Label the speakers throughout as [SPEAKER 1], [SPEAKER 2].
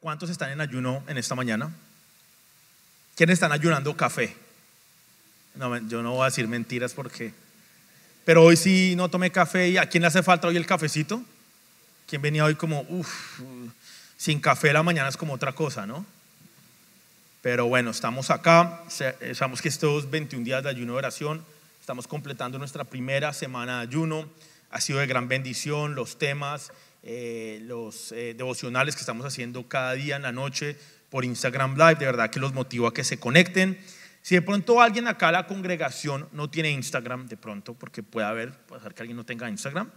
[SPEAKER 1] ¿Cuántos están en ayuno en esta mañana? ¿Quiénes están ayunando café? No, yo no voy a decir mentiras porque... Pero hoy sí no tomé café. ¿Y a quién le hace falta hoy el cafecito? ¿Quién venía hoy como, sin café la mañana es como otra cosa, ¿no? Pero bueno, estamos acá. Sabemos que estos 21 días de ayuno de oración, estamos completando nuestra primera semana de ayuno. Ha sido de gran bendición los temas, los devocionales que estamos haciendo cada día en la noche por Instagram Live. De verdad que los motivo a que se conecten. Si de pronto alguien acá en la congregación no tiene Instagram, de pronto, porque puede ser que alguien no tenga Instagram,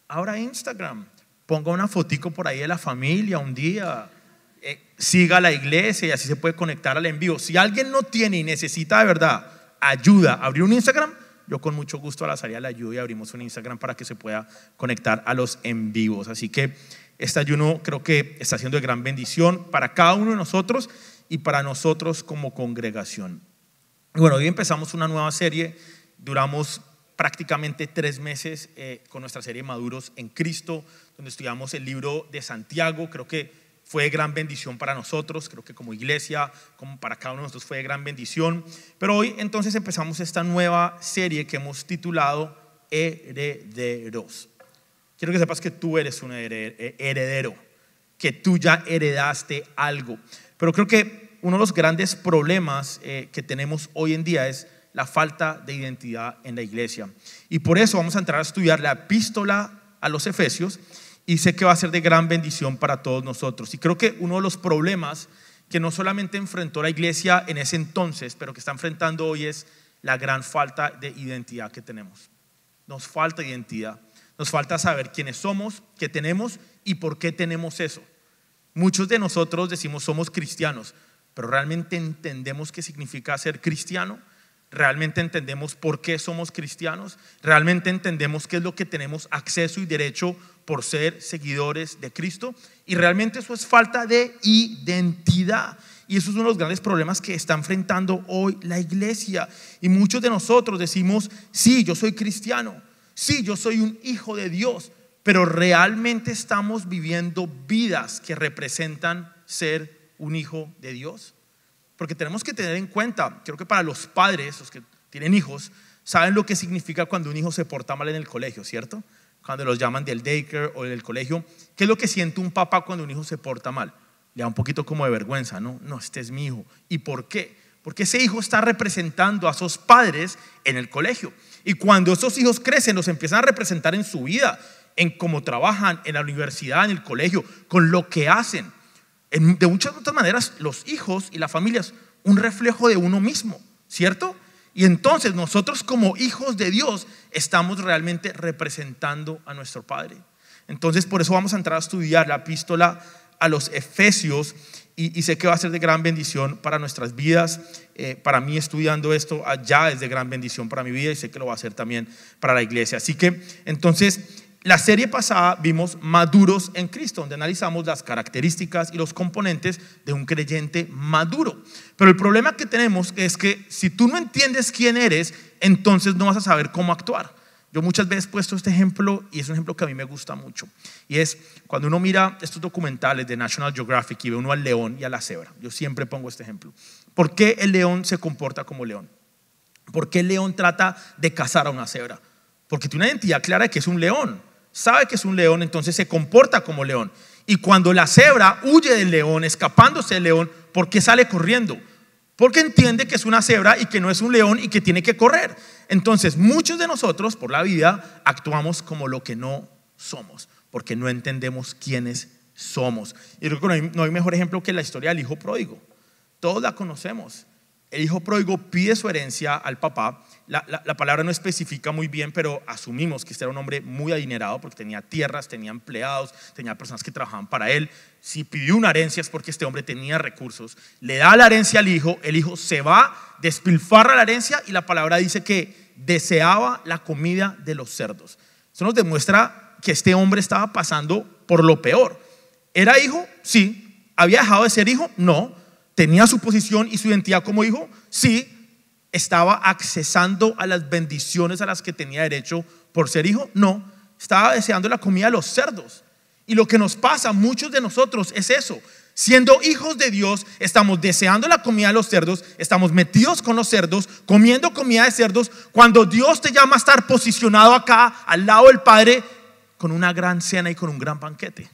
[SPEAKER 1] abra Instagram, ponga una fotico por ahí de la familia un día, siga la iglesia y así se puede conectar al en vivo. Si alguien no tiene y necesita de verdad ayuda a abrir un Instagram, yo con mucho gusto a la salida le ayudo y abrimos un Instagram para que se pueda conectar a los en vivos. Así que este ayuno creo que está siendo de gran bendición para cada uno de nosotros y para nosotros como congregación. Bueno, hoy empezamos una nueva serie, duramos prácticamente 3 meses con nuestra serie Maduros en Cristo, donde estudiamos el libro de Santiago. Creo que fue de gran bendición para nosotros, creo que como iglesia, como para cada uno de nosotros fue de gran bendición. Pero hoy entonces empezamos esta nueva serie que hemos titulado Herederos. Quiero que sepas que tú eres un heredero, que tú ya heredaste algo. Pero creo que uno de los grandes problemas que tenemos hoy en día es la falta de identidad en la iglesia. Y por eso vamos a entrar a estudiar la epístola a los Efesios y sé que va a ser de gran bendición para todos nosotros. Y creo que uno de los problemas que no solamente enfrentó la iglesia en ese entonces, pero que está enfrentando hoy es la gran falta de identidad que tenemos. Nos falta identidad, nos falta saber quiénes somos, qué tenemos y por qué tenemos eso. Muchos de nosotros decimos somos cristianos, pero ¿realmente entendemos qué significa ser cristiano? ¿Realmente entendemos por qué somos cristianos? ¿Realmente entendemos qué es lo que tenemos acceso y derecho por ser seguidores de Cristo? Y realmente eso es falta de identidad. Y eso es uno de los grandes problemas que está enfrentando hoy la iglesia. Y muchos de nosotros decimos, sí, yo soy cristiano, sí, yo soy un hijo de Dios, pero realmente estamos viviendo vidas que representan ser un hijo de Dios. Porque tenemos que tener en cuenta, creo que para los padres, los que tienen hijos, saben lo que significa cuando un hijo se porta mal en el colegio, ¿cierto? Cuando los llaman del daycare o del colegio, ¿qué es lo que siente un papá cuando un hijo se porta mal? Le da un poquito como de vergüenza, ¿no? No, este es mi hijo. ¿Y por qué? Porque ese hijo está representando a esos padres en el colegio. Y cuando esos hijos crecen, los empiezan a representar en su vida, en cómo trabajan, en la universidad, en el colegio, con lo que hacen. De muchas otras maneras, los hijos y la familia es un reflejo de uno mismo, ¿cierto? Y entonces nosotros como hijos de Dios estamos realmente representando a nuestro Padre. Entonces por eso vamos a entrar a estudiar la epístola a los Efesios y sé que va a ser de gran bendición para nuestras vidas. Para mí estudiando esto allá es de gran bendición para mi vida y sé que lo va a ser también para la iglesia. Así que entonces la serie pasada vimos Maduros en Cristo, donde analizamos las características y los componentes de un creyente maduro. Pero el problema que tenemos es que si tú no entiendes quién eres, entonces no vas a saber cómo actuar. Yo muchas veces he puesto este ejemplo y es un ejemplo que a mí me gusta mucho. Y es cuando uno mira estos documentales de National Geographic y ve uno al león y a la cebra. Yo siempre pongo este ejemplo. ¿Por qué el león se comporta como león? ¿Por qué el león trata de cazar a una cebra? Porque tiene una identidad clara de que es un león. Sabe que es un león, entonces se comporta como león. Y cuando la cebra huye del león, escapándose del león, ¿por qué sale corriendo? Porque entiende que es una cebra y que no es un león y que tiene que correr. Entonces muchos de nosotros por la vida actuamos como lo que no somos, porque no entendemos quiénes somos. Y creo que no hay mejor ejemplo que la historia del hijo pródigo. Todos la conocemos. El hijo pródigo pide su herencia al papá. La palabra no especifica muy bien, pero asumimos que este era un hombre muy adinerado porque tenía tierras, tenía empleados, tenía personas que trabajaban para él. Si pidió una herencia es porque este hombre tenía recursos. Le da la herencia al hijo, el hijo se va, despilfarra la herencia y la palabra dice que deseaba la comida de los cerdos. Eso nos demuestra que este hombre estaba pasando por lo peor. ¿Era hijo? Sí. ¿Había dejado de ser hijo? No. ¿Tenía su posición y su identidad como hijo? Sí. ¿Estaba accesando a las bendiciones a las que tenía derecho por ser hijo? No. Estaba deseando la comida de los cerdos. Y lo que nos pasa a muchos de nosotros es eso. Siendo hijos de Dios, estamos deseando la comida de los cerdos, estamos metidos con los cerdos, comiendo comida de cerdos, cuando Dios te llama a estar posicionado acá, al lado del Padre, con una gran cena y con un gran banquete.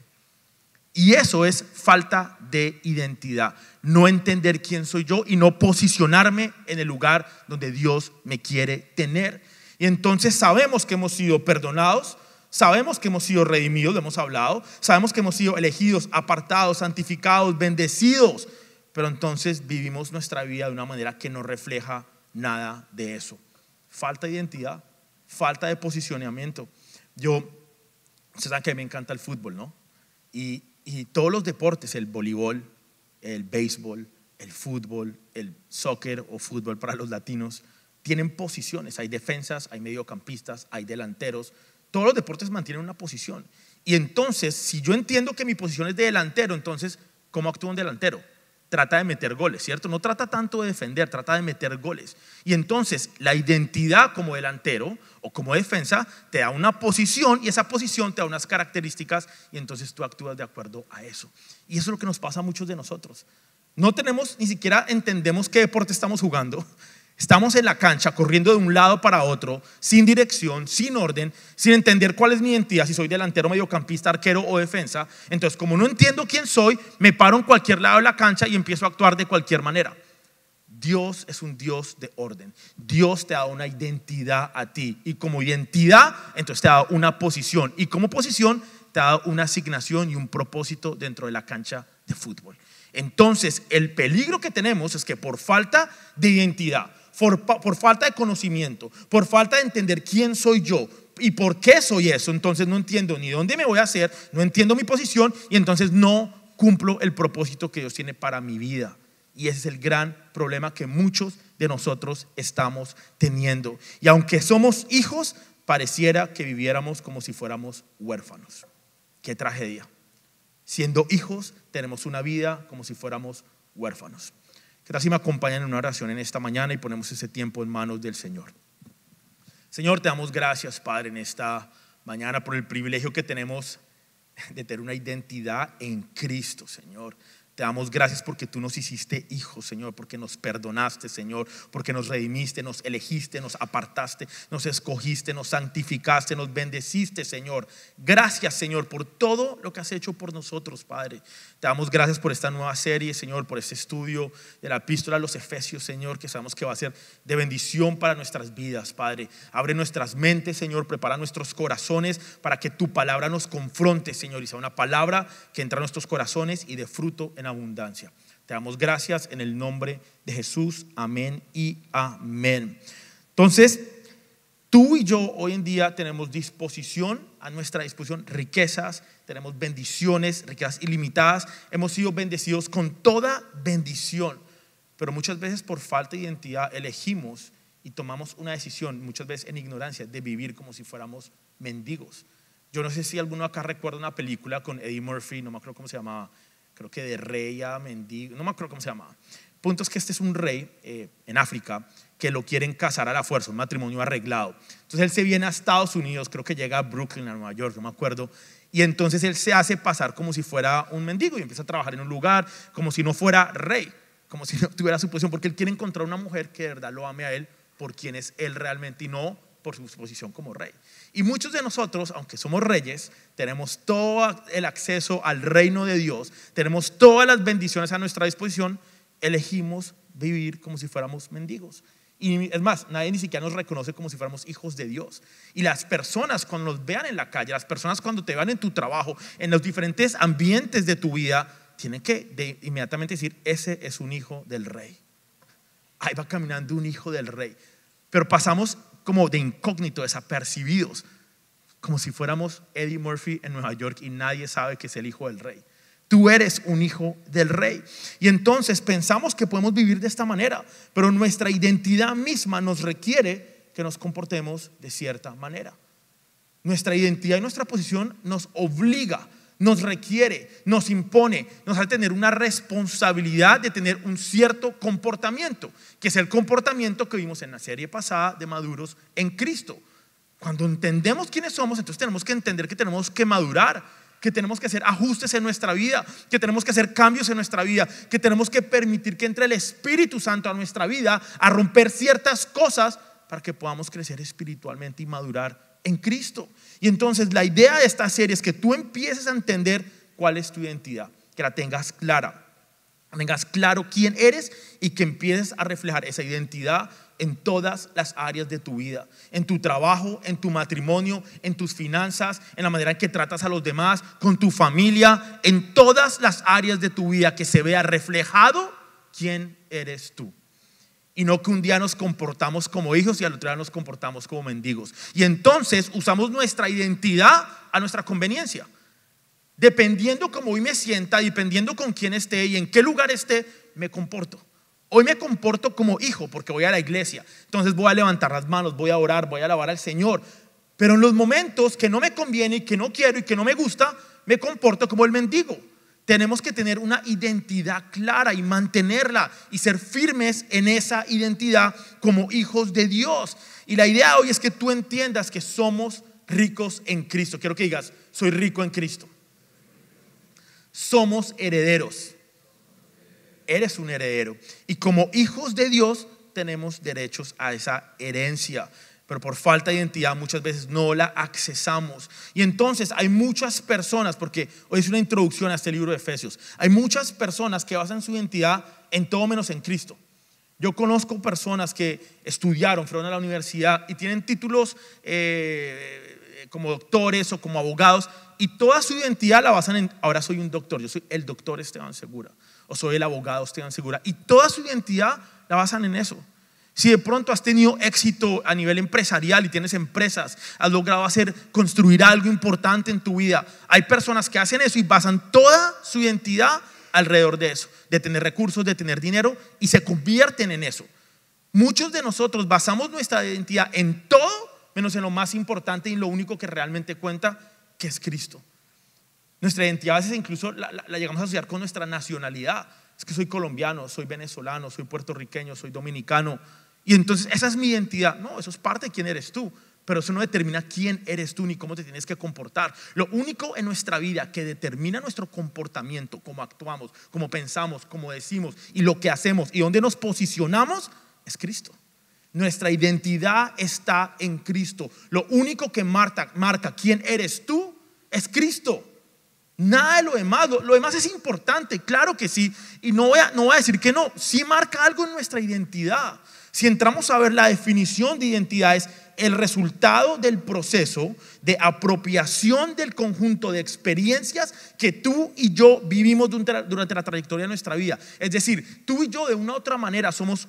[SPEAKER 1] Y eso es falta de identidad, no entender quién soy yo y no posicionarme en el lugar donde Dios me quiere tener. Y entonces sabemos que hemos sido perdonados, sabemos que hemos sido redimidos, lo hemos hablado, sabemos que hemos sido elegidos, apartados, santificados, bendecidos, pero entonces vivimos nuestra vida de una manera que no refleja nada de eso. Falta de identidad, falta de posicionamiento. Ustedes saben que a mí me encanta el fútbol, ¿no? Y todos los deportes, el voleibol, el béisbol, el fútbol, el soccer o fútbol para los latinos, tienen posiciones. Hay defensas, hay mediocampistas, hay delanteros. Todos los deportes mantienen una posición. Y entonces, si yo entiendo que mi posición es de delantero, entonces, ¿cómo actúa un delantero? Trata de meter goles, ¿cierto? No trata tanto de defender, trata de meter goles. Y entonces, la identidad como delantero o como defensa te da una posición y esa posición te da unas características y entonces tú actúas de acuerdo a eso. Y eso es lo que nos pasa a muchos de nosotros. No tenemos, ni siquiera entendemos qué deporte estamos jugando. Estamos en la cancha corriendo de un lado para otro, sin dirección, sin orden, sin entender cuál es mi identidad, si soy delantero, mediocampista, arquero o defensa. Entonces, como no entiendo quién soy, me paro en cualquier lado de la cancha y empiezo a actuar de cualquier manera. Dios es un Dios de orden. Dios te da una identidad a ti y como identidad, entonces te da una posición y como posición te da una asignación y un propósito dentro de la cancha de fútbol. Entonces, el peligro que tenemos es que por falta de identidad, por falta de conocimiento, por falta de entender quién soy yo y por qué soy eso, entonces no entiendo ni dónde me voy a hacer, no entiendo mi posición y entonces no cumplo el propósito que Dios tiene para mi vida. Y ese es el gran problema que muchos de nosotros estamos teniendo. Y aunque somos hijos, pareciera que viviéramos como si fuéramos huérfanos. Qué tragedia. Siendo hijos, tenemos una vida como si fuéramos huérfanos. ¿Qué tal si me acompañan en una oración en esta mañana y ponemos ese tiempo en manos del Señor? Señor, te damos gracias, Padre, en esta mañana por el privilegio que tenemos de tener una identidad en Cristo, Señor. Te damos gracias porque tú nos hiciste hijos, Señor, porque nos perdonaste, Señor, porque nos redimiste, nos elegiste, nos apartaste, nos escogiste, nos santificaste, nos bendeciste, Señor. Gracias, Señor, por todo lo que has hecho por nosotros, Padre. Te damos gracias por esta nueva serie, Señor, por este estudio de la epístola a los Efesios, Señor, que sabemos que va a ser de bendición para nuestras vidas, Padre. Abre nuestras mentes, Señor, prepara nuestros corazones para que tu palabra nos confronte, Señor, y sea una palabra que entra a nuestros corazones y dé fruto en abundancia. Te damos gracias en el nombre de Jesús, amén y amén. Entonces, tú y yo hoy en día tenemos a nuestra disposición riquezas, tenemos bendiciones, riquezas ilimitadas, hemos sido bendecidos con toda bendición, pero muchas veces por falta de identidad elegimos y tomamos una decisión, muchas veces en ignorancia, de vivir como si fuéramos mendigos. Yo no sé si alguno acá recuerda una película con Eddie Murphy, no me acuerdo cómo se llamaba, creo que de rey a mendigo, no me acuerdo cómo se llamaba. Punto es que este es un rey en África que lo quieren casar a la fuerza, un matrimonio arreglado. Entonces él se viene a Estados Unidos, creo que llega a Brooklyn, a Nueva York, no me acuerdo. Y entonces él se hace pasar como si fuera un mendigo y empieza a trabajar en un lugar como si no fuera rey, como si no tuviera su posición, porque él quiere encontrar una mujer que de verdad lo ame a él por quien es él realmente y no por su posición como rey. Y muchos de nosotros, aunque somos reyes, tenemos todo el acceso al reino de Dios, tenemos todas las bendiciones a nuestra disposición, elegimos vivir como si fuéramos mendigos. Y es más, nadie ni siquiera nos reconoce como si fuéramos hijos de Dios. Y las personas cuando nos vean en la calle, las personas cuando te vean en tu trabajo, en los diferentes ambientes de tu vida, tienen que inmediatamente decir, ese es un hijo del rey. Ahí va caminando un hijo del rey. Pero pasamos como de incógnito, desapercibidos, como si fuéramos Eddie Murphy en Nueva York y nadie sabe que es el hijo del rey. Tú eres un hijo del rey. Y entonces pensamos que podemos vivir de esta manera, pero nuestra identidad misma nos requiere que nos comportemos de cierta manera. Nuestra identidad y nuestra posición nos obliga, nos requiere, nos impone, nos hace tener una responsabilidad de tener un cierto comportamiento, que es el comportamiento que vimos en la serie pasada de maduros en Cristo. Cuando entendemos quiénes somos, entonces tenemos que entender que tenemos que madurar. que tenemos que hacer ajustes en nuestra vida, que tenemos que hacer cambios en nuestra vida, que tenemos que permitir que entre el Espíritu Santo a nuestra vida a romper ciertas cosas para que podamos crecer espiritualmente y madurar en Cristo. Y entonces la idea de esta serie es que tú empieces a entender cuál es tu identidad, que la tengas clara, tengas claro quién eres y que empieces a reflejar esa identidad en todas las áreas de tu vida, en tu trabajo, en tu matrimonio, en tus finanzas, en la manera en que tratas a los demás, con tu familia, en todas las áreas de tu vida, que se vea reflejado quién eres tú. Y no que un día nos comportamos como hijos y al otro día nos comportamos como mendigos. Y entonces usamos nuestra identidad a nuestra conveniencia. Dependiendo cómo hoy me sienta, dependiendo con quién esté y en qué lugar esté, me comporto. Hoy me comporto como hijo porque voy a la iglesia, entonces voy a levantar las manos, voy a orar, voy a alabar al Señor. Pero en los momentos que no me conviene y que no quiero y que no me gusta, me comporto como el mendigo. Tenemos que tener una identidad clara y mantenerla y ser firmes en esa identidad como hijos de Dios. Y la idea hoy es que tú entiendas que somos ricos en Cristo. Quiero que digas: soy rico en Cristo. Somos herederos. Eres un heredero. Y como hijos de Dios tenemos derechos a esa herencia. Pero por falta de identidad muchas veces no la accesamos. Y entonces hay muchas personas, porque hoy es una introducción a este libro de Efesios, hay muchas personas que basan su identidad en todo menos en Cristo. Yo conozco personas que estudiaron, fueron a la universidad y tienen títulos como doctores o como abogados, y toda su identidad la basan en: ahora soy un doctor, yo soy el doctor Esteban Segura, o soy el abogado Esteban Segura, y toda su identidad la basan en eso. Si de pronto has tenido éxito a nivel empresarial y tienes empresas, has logrado construir algo importante en tu vida, hay personas que hacen eso y basan toda su identidad alrededor de eso, de tener recursos, de tener dinero, y se convierten en eso. Muchos de nosotros basamos nuestra identidad en todo menos en lo más importante y lo único que realmente cuenta, que es Cristo. Nuestra identidad a veces incluso la llegamos a asociar con nuestra nacionalidad. Es que soy colombiano, soy venezolano, soy puertorriqueño, soy dominicano. Y entonces esa es mi identidad. No, eso es parte de quién eres tú, pero eso no determina quién eres tú ni cómo te tienes que comportar. Lo único en nuestra vida que determina nuestro comportamiento, cómo actuamos, cómo pensamos, cómo decimos y lo que hacemos y dónde nos posicionamos, es Cristo. Nuestra identidad está en Cristo. Lo único que marca quién eres tú es Cristo. Nada de lo demás. Lo demás es importante, claro que sí. Y no voy a decir que no. Sí marca algo en nuestra identidad. Si entramos a ver la definición de identidad, es el resultado del proceso de apropiación del conjunto de experiencias que tú y yo vivimos durante la trayectoria de nuestra vida. Es decir, tú y yo de una u otra manera somos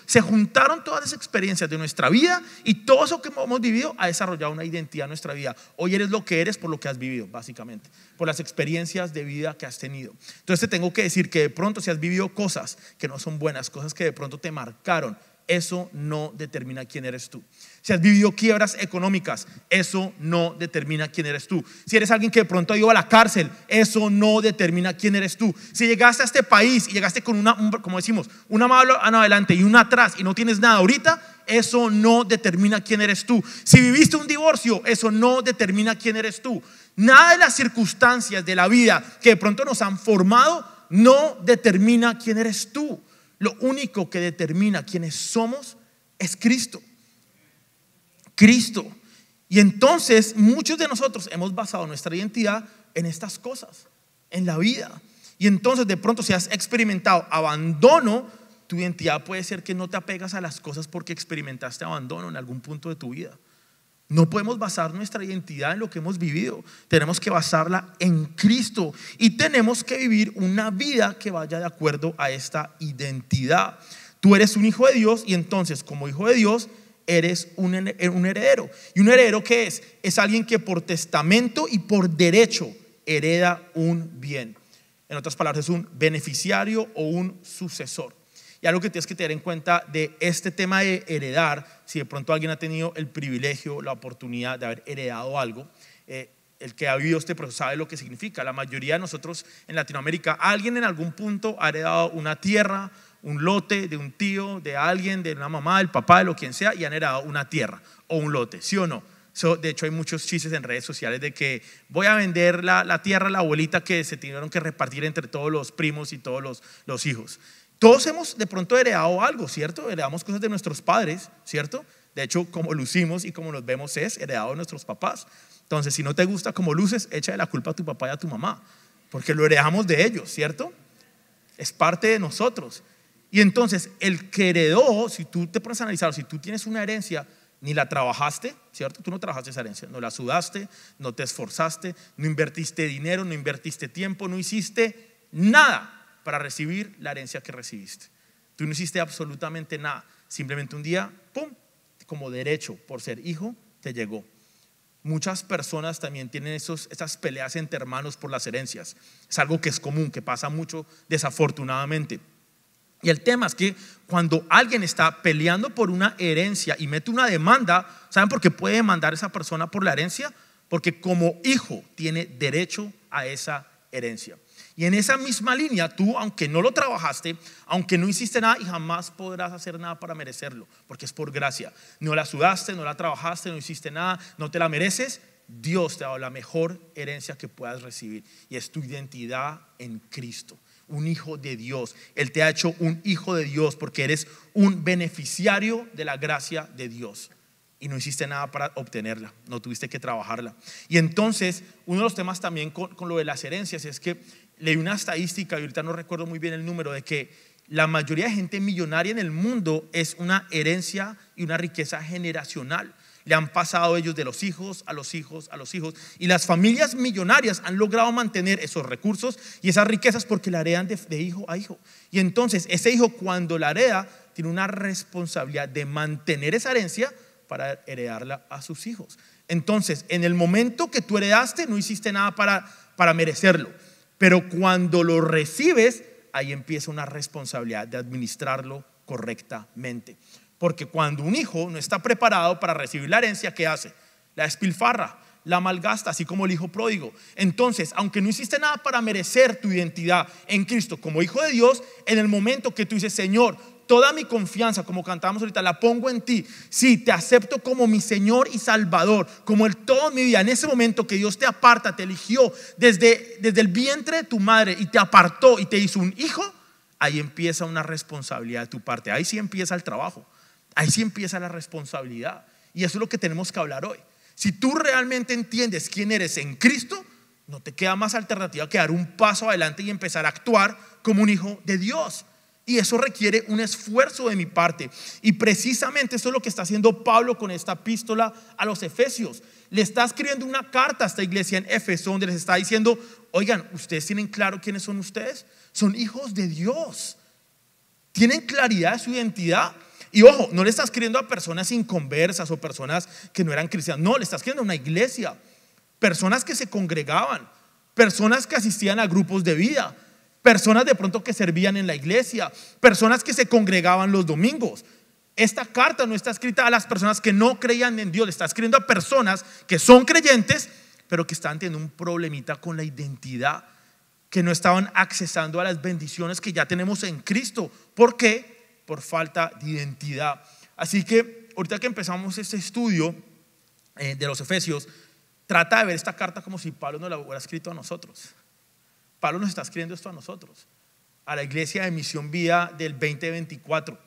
[SPEAKER 1] se juntaron todas las experiencias de nuestra vida y todo eso que hemos vivido ha desarrollado una identidad en nuestra vida. Hoy eres lo que eres por lo que has vivido, básicamente, por las experiencias de vida que has tenido. Entonces te tengo que decir que de pronto si has vivido cosas que no son buenas, cosas que de pronto te marcaron, eso no determina quién eres tú. Si has vivido quiebras económicas, eso no determina quién eres tú. Si eres alguien que de pronto ha ido a la cárcel, eso no determina quién eres tú. Si llegaste a este país y llegaste con como decimos, una mano adelante y una atrás y no tienes nada ahorita, eso no determina quién eres tú. Si viviste un divorcio, eso no determina quién eres tú. Nada de las circunstancias de la vida que de pronto nos han formado no determina quién eres tú. Lo único que determina quiénes somos es Cristo. Cristo. Y entonces muchos de nosotros hemos basado nuestra identidad en estas cosas, en la vida. Y entonces de pronto si has experimentado abandono, tu identidad puede ser que no te apegas a las cosas porque experimentaste abandono en algún punto de tu vida. No podemos basar nuestra identidad en lo que hemos vivido. Tenemos que basarla en Cristo y tenemos que vivir una vida que vaya de acuerdo a esta identidad. Tú eres un hijo de Dios y entonces como hijo de Dios eres un heredero. ¿Y un heredero qué es? Es alguien que por testamento y por derecho hereda un bien. En otras palabras, es un beneficiario o un sucesor. Y algo que tienes que tener en cuenta de este tema de heredar, si de pronto alguien ha tenido el privilegio, la oportunidad de haber heredado algo, el que ha vivido este proceso sabe lo que significa. La mayoría de nosotros en Latinoamérica, alguien en algún punto ha heredado una tierra, un lote de un tío, de alguien, de una mamá, del papá, de lo quien sea, y han heredado una tierra o un lote, ¿sí o no? De hecho, hay muchos chistes en redes sociales de que voy a vender la tierra a la abuelita que se tuvieron que repartir entre todos los primos y todos los hijos. Todos hemos de pronto heredado algo, ¿cierto? Heredamos cosas de nuestros padres, ¿cierto? De hecho, como lucimos y como nos vemos es heredado de nuestros papás. Entonces, si no te gusta como luces, échale la culpa a tu papá y a tu mamá, porque lo heredamos de ellos, ¿cierto? Es parte de nosotros. Y entonces, el que heredó, si tú te pones a analizar, si tú tienes una herencia, ni la trabajaste, ¿cierto? Tú no trabajaste esa herencia, no la sudaste, no te esforzaste, no invertiste dinero, no invertiste tiempo, no hiciste nada para recibir la herencia que recibiste. Tú no hiciste absolutamente nada, simplemente un día, ¡pum!, como derecho por ser hijo, te llegó. Muchas personas también tienen esas peleas entre hermanos por las herencias. Es algo que es común, que pasa mucho desafortunadamente. Y el tema es que cuando alguien está peleando por una herencia y mete una demanda, ¿saben por qué puede demandar esa persona por la herencia? Porque como hijo tiene derecho a esa herencia. Y en esa misma línea, tú, aunque no lo trabajaste, aunque no hiciste nada, y jamás podrás hacer nada para merecerlo, porque es por gracia. No la sudaste, no la trabajaste, no hiciste nada, no te la mereces. Dios te ha dado la mejor herencia que puedas recibir, y es tu identidad en Cristo. Un hijo de Dios. Él te ha hecho un hijo de Dios porque eres un beneficiario de la gracia de Dios y no hiciste nada para obtenerla, no tuviste que trabajarla. Y entonces uno de los temas también con lo de las herencias es que leí una estadística, y ahorita no recuerdo muy bien el número, de que la mayoría de gente millonaria en el mundo es una herencia y una riqueza generacional. Le han pasado ellos de los hijos a los hijos a los hijos, y las familias millonarias han logrado mantener esos recursos y esas riquezas porque la heredan de hijo a hijo. Y entonces ese hijo, cuando la hereda, tiene una responsabilidad de mantener esa herencia para heredarla a sus hijos. Entonces, en el momento que tú heredaste, no hiciste nada para merecerlo, pero cuando lo recibes, ahí empieza una responsabilidad de administrarlo correctamente. Porque cuando un hijo no está preparado para recibir la herencia, ¿qué hace? La despilfarra, la malgasta, así como el hijo pródigo. Entonces, aunque no hiciste nada para merecer tu identidad en Cristo como hijo de Dios, en el momento que tú dices, Señor, toda mi confianza, como cantamos ahorita, la pongo en ti. Sí, te acepto como mi Señor y Salvador, como el todo mi vida. En ese momento que Dios te aparta, te eligió desde el vientre de tu madre y te apartó y te hizo un hijo, ahí empieza una responsabilidad de tu parte. Ahí sí empieza el trabajo. Ahí sí empieza la responsabilidad. Y eso es lo que tenemos que hablar hoy. Si tú realmente entiendes quién eres en Cristo, no te queda más alternativa que dar un paso adelante y empezar a actuar como un hijo de Dios. Y eso requiere un esfuerzo de mi parte. Y precisamente eso es lo que está haciendo Pablo con esta epístola a los Efesios. Le está escribiendo una carta a esta iglesia en Éfeso, donde les está diciendo, oigan, ¿ustedes tienen claro quiénes son ustedes? Son hijos de Dios. ¿Tienen claridad de su identidad? Y ojo, no le está escribiendo a personas inconversas o personas que no eran cristianas. No, le está escribiendo a una iglesia. Personas que se congregaban, personas que asistían a grupos de vida, personas de pronto que servían en la iglesia, personas que se congregaban los domingos. Esta carta no está escrita a las personas que no creían en Dios, le está escribiendo a personas que son creyentes, pero que están teniendo un problemita con la identidad, que no estaban accesando a las bendiciones que ya tenemos en Cristo. ¿Por qué? Por falta de identidad. Así que ahorita que empezamos este estudio de los Efesios, trata de ver esta carta como si Pablo nos la hubiera escrito a nosotros. Pablo nos está escribiendo esto a nosotros, a la iglesia de Misión Vida del 2024,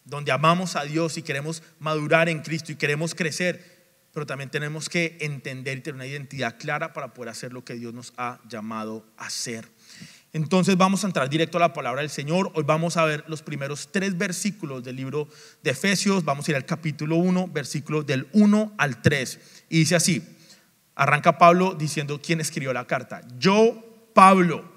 [SPEAKER 1] donde amamos a Dios y queremos madurar en Cristo y queremos crecer, pero también tenemos que entender y tener una identidad clara para poder hacer lo que Dios nos ha llamado a hacer. Entonces vamos a entrar directo a la palabra del Señor. Hoy vamos a ver los primeros 3 versículos del libro de Efesios. Vamos a ir al capítulo 1, versículos del 1 al 3. Y dice así, arranca Pablo diciendo quién escribió la carta. Yo, Pablo,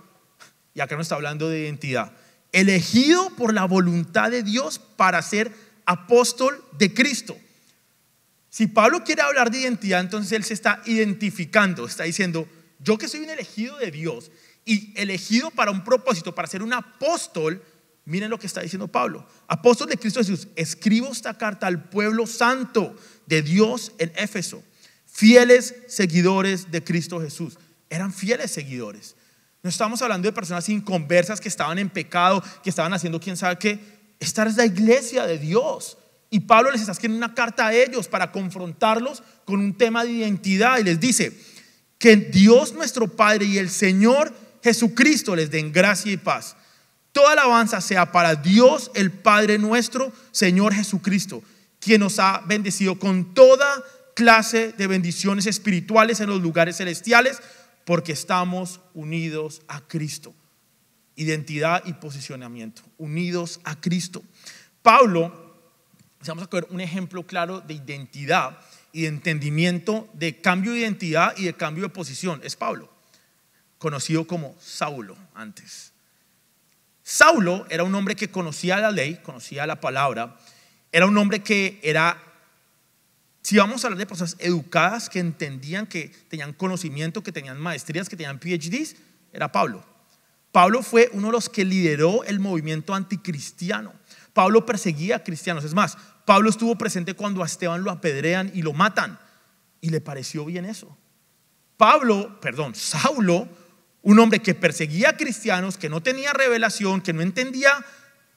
[SPEAKER 1] y acá no está hablando de identidad, elegido por la voluntad de Dios para ser apóstol de Cristo. Si Pablo quiere hablar de identidad, entonces él se está identificando, está diciendo, yo que soy un elegido de Dios y elegido para un propósito, para ser un apóstol. Miren lo que está diciendo Pablo, apóstol de Cristo Jesús, escribo esta carta al pueblo santo de Dios en Éfeso, fieles seguidores de Cristo Jesús. Eran fieles seguidores. No estamos hablando de personas inconversas que estaban en pecado, que estaban haciendo quién sabe qué. Esta es la iglesia de Dios. Y Pablo les está escribiendo una carta a ellos para confrontarlos con un tema de identidad. Y les dice que Dios nuestro Padre y el Señor Jesucristo les den gracia y paz. Toda alabanza sea para Dios el Padre nuestro, Señor Jesucristo, quien nos ha bendecido con toda clase de bendiciones espirituales en los lugares celestiales, porque estamos unidos a Cristo. Identidad y posicionamiento, unidos a Cristo. Pablo, vamos a ver un ejemplo claro de identidad y de entendimiento, de cambio de identidad y de cambio de posición. Es Pablo, conocido como Saulo antes. Saulo era un hombre que conocía la ley, conocía la palabra. Era un hombre que era, si vamos a hablar de personas educadas, que entendían, que tenían conocimiento, que tenían maestrías, que tenían PhDs, era Pablo. Pablo fue uno de los que lideró el movimiento anticristiano. Pablo perseguía a cristianos. Es más, Pablo estuvo presente cuando a Esteban lo apedrean y lo matan, y le pareció bien eso. Saulo, un hombre que perseguía a cristianos, que no tenía revelación, que no entendía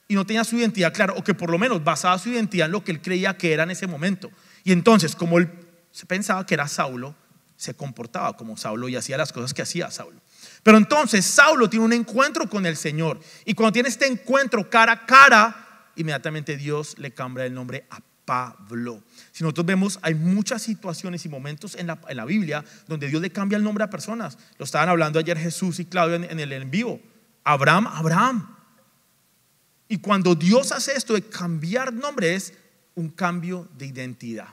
[SPEAKER 1] y no tenía su identidad clara, o que por lo menos basaba su identidad en lo que él creía que era en ese momento. Y entonces, como él se pensaba que era Saulo, se comportaba como Saulo y hacía las cosas que hacía Saulo. Pero entonces Saulo tiene un encuentro con el Señor, y cuando tiene este encuentro cara a cara, inmediatamente Dios le cambia el nombre a Pablo. Si nosotros vemos, hay muchas situaciones y momentos en la Biblia donde Dios le cambia el nombre a personas. Lo estaban hablando ayer Jesús y Claudio en el en vivo. Abraham. Y cuando Dios hace esto de cambiar nombre, es un cambio de identidad.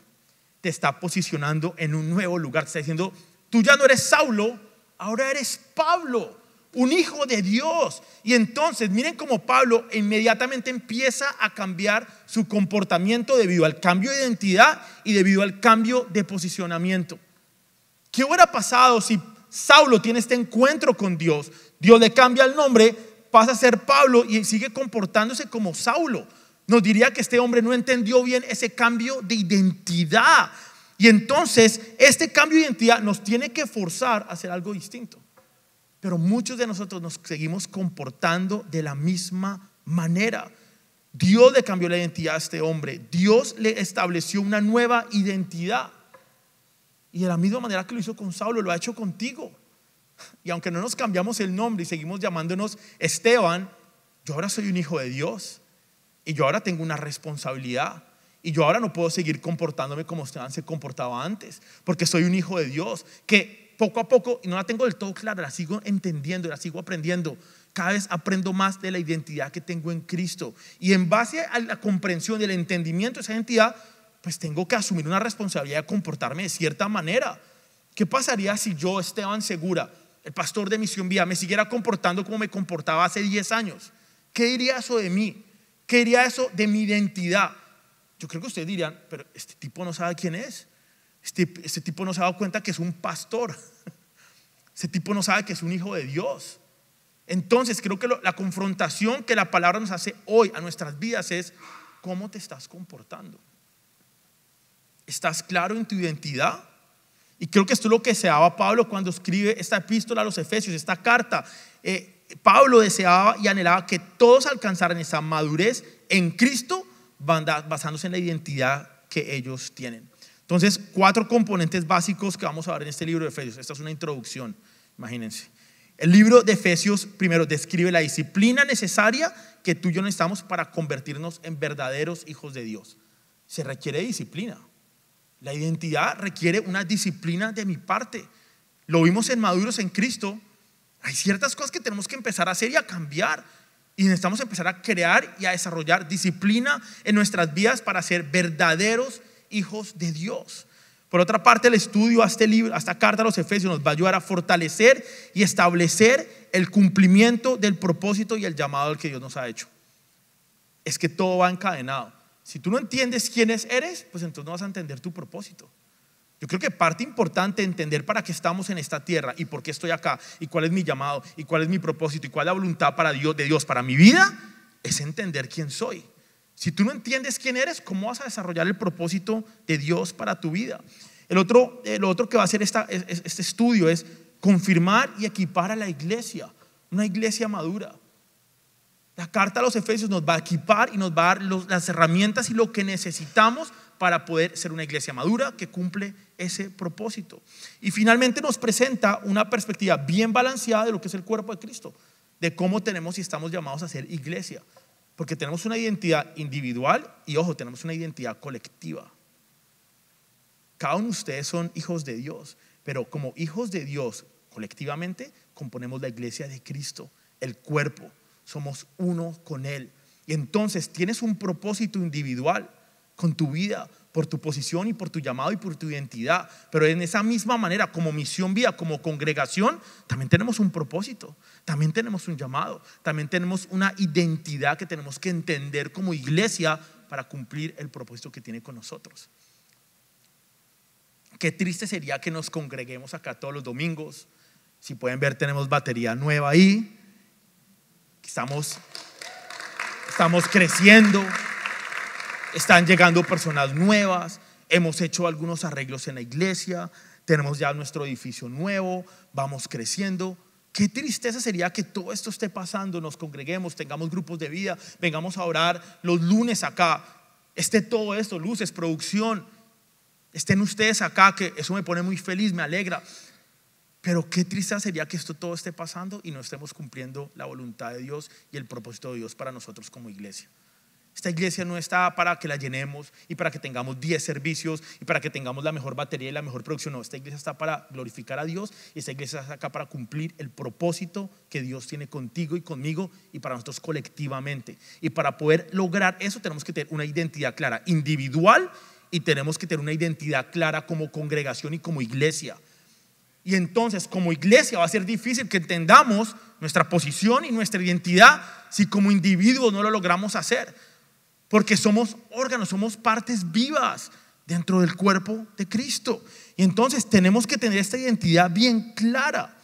[SPEAKER 1] Te está posicionando en un nuevo lugar. Te está diciendo, tú ya no eres Saulo, ahora eres Pablo, un hijo de Dios. Y entonces miren cómo Pablo inmediatamente empieza a cambiar su comportamiento debido al cambio de identidad y debido al cambio de posicionamiento. ¿Qué hubiera pasado si Saulo tiene este encuentro con Dios? Dios le cambia el nombre, pasa a ser Pablo y sigue comportándose como Saulo. Nos diría que este hombre no entendió bien ese cambio de identidad. Y entonces este cambio de identidad nos tiene que forzar a hacer algo distinto. Pero muchos de nosotros nos seguimos comportando de la misma manera. Dios le cambió la identidad a este hombre. Dios le estableció una nueva identidad. Y de la misma manera que lo hizo con Saulo, lo ha hecho contigo. Y aunque no nos cambiamos el nombre y seguimos llamándonos Esteban, yo ahora soy un hijo de Dios. Y yo ahora tengo una responsabilidad. Y yo ahora no puedo seguir comportándome como Esteban se comportaba antes, porque soy un hijo de Dios que poco a poco, y no la tengo del todo clara, la sigo entendiendo, la sigo aprendiendo. Cada vez aprendo más de la identidad que tengo en Cristo. Y en base a la comprensión y el entendimiento de esa identidad, pues tengo que asumir una responsabilidad de comportarme de cierta manera. ¿Qué pasaría si yo, Esteban Segura, el pastor de Misión Vida, me siguiera comportando como me comportaba hace 10 años? ¿Qué diría eso de mí? ¿Qué diría eso de mi identidad? Yo creo que ustedes dirían, pero este tipo no sabe quién es. Este tipo no se ha dado cuenta que es un pastor. Este tipo no sabe que es un hijo de Dios. Entonces creo que la confrontación que la palabra nos hace hoy a nuestras vidas es: ¿cómo te estás comportando? ¿Estás claro en tu identidad? Y creo que esto es lo que deseaba Pablo cuando escribe esta epístola a los Efesios, esta carta. Pablo deseaba y anhelaba que todos alcanzaran esa madurez en Cristo, basándose en la identidad que ellos tienen. Entonces, 4 componentes básicos que vamos a ver en este libro de Efesios. Esta es una introducción, imagínense. El libro de Efesios primero describe la disciplina necesaria que tú y yo necesitamos para convertirnos en verdaderos hijos de Dios. Se requiere disciplina. La identidad requiere una disciplina de mi parte. Lo vimos en Maduros en Cristo. Hay ciertas cosas que tenemos que empezar a hacer y a cambiar. Y necesitamos empezar a crear y a desarrollar disciplina en nuestras vidas para ser verdaderos hijos de Dios. Por otra parte, el estudio a este libro, a esta carta a los Efesios, nos va a ayudar a fortalecer y establecer el cumplimiento del propósito y el llamado al que Dios nos ha hecho. Es que todo va encadenado. Si tú no entiendes quién eres, pues entonces no vas a entender tu propósito. Yo creo que parte importante de entender para qué estamos en esta tierra y por qué estoy acá y cuál es mi llamado y cuál es mi propósito y cuál es la voluntad de Dios para mi vida, es entender quién soy. Si tú no entiendes quién eres, ¿cómo vas a desarrollar el propósito de Dios para tu vida? Lo otro que va a hacer este estudio es confirmar y equipar a la iglesia, una iglesia madura. La carta a los Efesios nos va a equipar y nos va a dar las herramientas y lo que necesitamos para poder ser una iglesia madura que cumple ese propósito. Y finalmente nos presenta una perspectiva bien balanceada de lo que es el cuerpo de Cristo, de cómo tenemos y estamos llamados a ser iglesia, porque tenemos una identidad individual y, ojo, tenemos una identidad colectiva. Cada uno de ustedes son hijos de Dios, pero como hijos de Dios colectivamente componemos la iglesia de Cristo, el cuerpo. Somos uno con Él. Y entonces tienes un propósito individual con tu vida, por tu posición y por tu llamado y por tu identidad. Pero en esa misma manera, como Misión Vida, como congregación, también tenemos un propósito, también tenemos un llamado, también tenemos una identidad que tenemos que entender como iglesia para cumplir el propósito que tiene con nosotros. Qué triste sería que nos congreguemos acá todos los domingos. Si pueden ver, tenemos batería nueva ahí. Estamos creciendo, están llegando personas nuevas, hemos hecho algunos arreglos en la iglesia, tenemos ya nuestro edificio nuevo, vamos creciendo. Qué tristeza sería que todo esto esté pasando, nos congreguemos, tengamos grupos de vida, vengamos a orar los lunes acá, esté todo esto, luces, producción, estén ustedes acá, que eso me pone muy feliz, me alegra. Pero qué triste sería que esto todo esté pasando y no estemos cumpliendo la voluntad de Dios y el propósito de Dios para nosotros como iglesia. Esta iglesia no está para que la llenemos y para que tengamos 10 servicios y para que tengamos la mejor batería y la mejor producción. No, esta iglesia está para glorificar a Dios y esta iglesia está acá para cumplir el propósito que Dios tiene contigo y conmigo y para nosotros colectivamente. Y para poder lograr eso tenemos que tener una identidad clara individual y tenemos que tener una identidad clara como congregación y como iglesia. Y entonces como iglesia va a ser difícil que entendamos nuestra posición y nuestra identidad si como individuos no lo logramos hacer, porque somos órganos, somos partes vivas dentro del cuerpo de Cristo. Y entonces tenemos que tener esta identidad bien clara.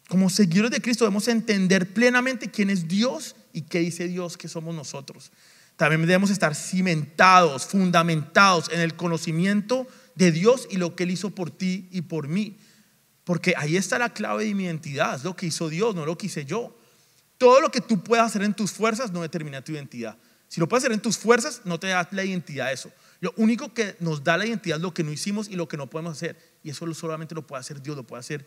[SPEAKER 1] Como seguidores de Cristo debemos entender plenamente quién es Dios y qué dice Dios que somos nosotros. También debemos estar cimentados, fundamentados en el conocimiento de Dios y lo que Él hizo por ti y por mí, porque ahí está la clave de mi identidad. Es lo que hizo Dios, no lo que hice yo. Todo lo que tú puedas hacer en tus fuerzas no determina tu identidad. Si lo puedes hacer en tus fuerzas, no te da la identidad eso. Lo único que nos da la identidad es lo que no hicimos y lo que no podemos hacer, y eso solamente lo puede hacer Dios, lo puede hacer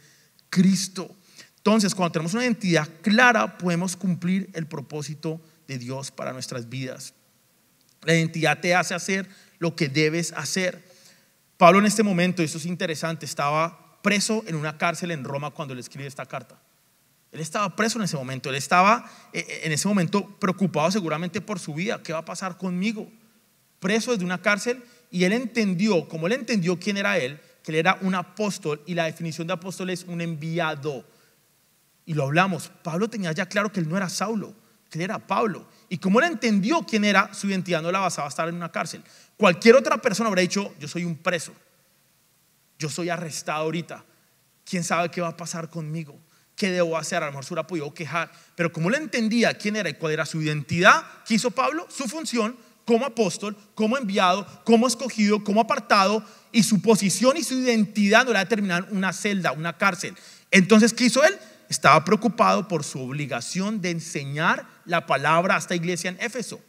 [SPEAKER 1] Cristo. Entonces, cuando tenemos una identidad clara, podemos cumplir el propósito de Dios para nuestras vidas. La identidad te hace hacer lo que debes hacer. Pablo en este momento, y esto es interesante, estaba preso en una cárcel en Roma cuando le escribe esta carta. Él estaba preso en ese momento, él estaba en ese momento preocupado seguramente por su vida. ¿Qué va a pasar conmigo? Preso desde una cárcel, y él entendió, como él entendió quién era él, que él era un apóstol, y la definición de apóstol es un enviado. Y lo hablamos, Pablo tenía ya claro que él no era Saulo, que él era Pablo. Y como él entendió quién era, su identidad no la basaba a estar en una cárcel. Cualquier otra persona habría dicho: yo soy un preso, yo soy arrestado ahorita, quién sabe qué va a pasar conmigo, qué debo hacer. A lo mejor se hubiera podido quejar. Pero como él entendía quién era y cuál era su identidad, ¿qué hizo Pablo? Su función como apóstol, como enviado, como escogido, como apartado, y su posición y su identidad no la determinaban una celda, una cárcel. Entonces, ¿qué hizo él? Estaba preocupado por su obligación de enseñar la palabra a esta iglesia en Éfeso.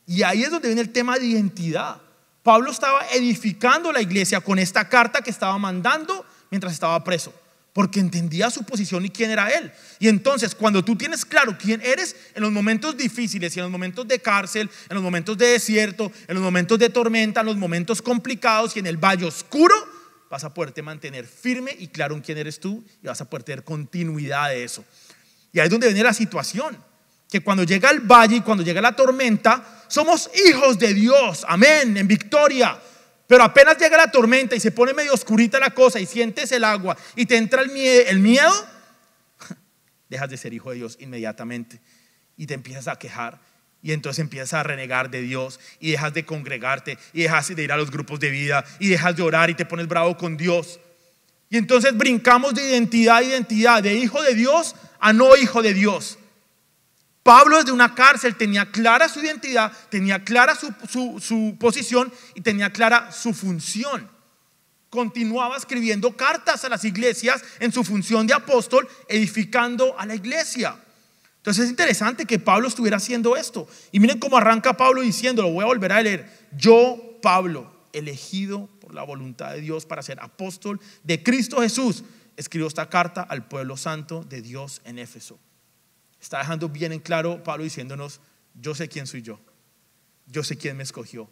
[SPEAKER 1] Y ahí es donde viene el tema de identidad. Pablo estaba edificando la iglesia con esta carta que estaba mandando mientras estaba preso, porque entendía su posición y quién era él. Y entonces, cuando tú tienes claro quién eres, en los momentos difíciles y en los momentos de cárcel, en los momentos de desierto, en los momentos de tormenta, en los momentos complicados y en el valle oscuro, vas a poderte mantener firme y claro en quién eres tú, y vas a poder tener continuidad de eso. Y ahí es donde viene la situación, que cuando llega el valle y cuando llega la tormenta, somos hijos de Dios, amén, en victoria. Pero apenas llega la tormenta y se pone medio oscurita la cosa y sientes el agua y te entra el miedo, dejas de ser hijo de Dios inmediatamente y te empiezas a quejar. Y entonces empiezas a renegar de Dios y dejas de congregarte y dejas de ir a los grupos de vida y dejas de orar y te pones bravo con Dios. Y entonces brincamos de identidad a identidad, de hijo de Dios a no hijo de Dios. Pablo desde una cárcel tenía clara su identidad, tenía clara su posición y tenía clara su función. Continuaba escribiendo cartas a las iglesias en su función de apóstol, edificando a la iglesia. Entonces es interesante que Pablo estuviera haciendo esto. Y miren cómo arranca Pablo diciendo, lo voy a volver a leer: yo, Pablo, elegido por la voluntad de Dios para ser apóstol de Cristo Jesús, escribo esta carta al pueblo santo de Dios en Éfeso. Está dejando bien en claro Pablo diciéndonos: yo sé quién soy yo, yo sé quién me escogió,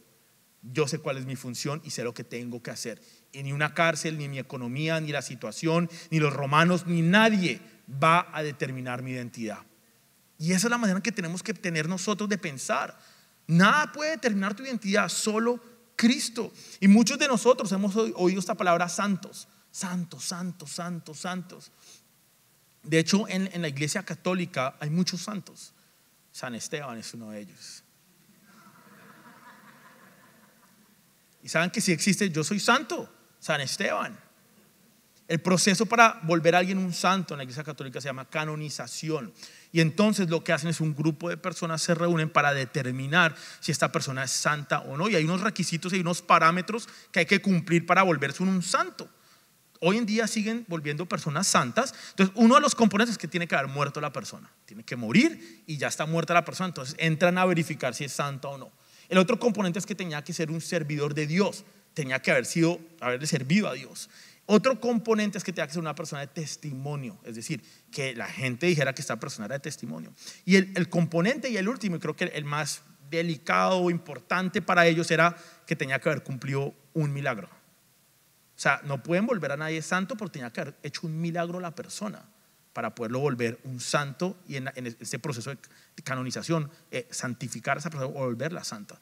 [SPEAKER 1] yo sé cuál es mi función y sé lo que tengo que hacer. Y ni una cárcel, ni mi economía, ni la situación, ni los romanos, ni nadie va a determinar mi identidad. Y esa es la manera que tenemos que tener nosotros de pensar. Nada puede determinar tu identidad, solo Cristo. Y muchos de nosotros hemos oído esta palabra santos. Santos, santos, santos, santos. De hecho, en la iglesia católica hay muchos santos. San Esteban es uno de ellos. Y saben que si existe, yo soy santo, San Esteban. El proceso para volver a alguien un santo en la iglesia católica se llama canonización. Y entonces lo que hacen es un grupo de personas se reúnen para determinar si esta persona es santa o no. Y hay unos requisitos y unos parámetros que hay que cumplir para volverse un santo. Hoy en día siguen volviendo personas santas. Entonces uno de los componentes es que tiene que haber muerto la persona. Tiene que morir y ya está muerta la persona. Entonces entran a verificar si es santa o no. El otro componente es que tenía que ser un servidor de Dios. Tenía que haberle servido a Dios. Otro componente es que tenía que ser una persona de testimonio, es decir, que la gente dijera que esta persona era de testimonio. Y el componente y el último, y creo que el más delicado o importante para ellos, era que tenía que haber cumplido un milagro. O sea, no pueden volver a nadie santo porque tenía que haber hecho un milagro la persona para poderlo volver un santo, y en ese proceso de canonización, santificar a esa persona o volverla santa.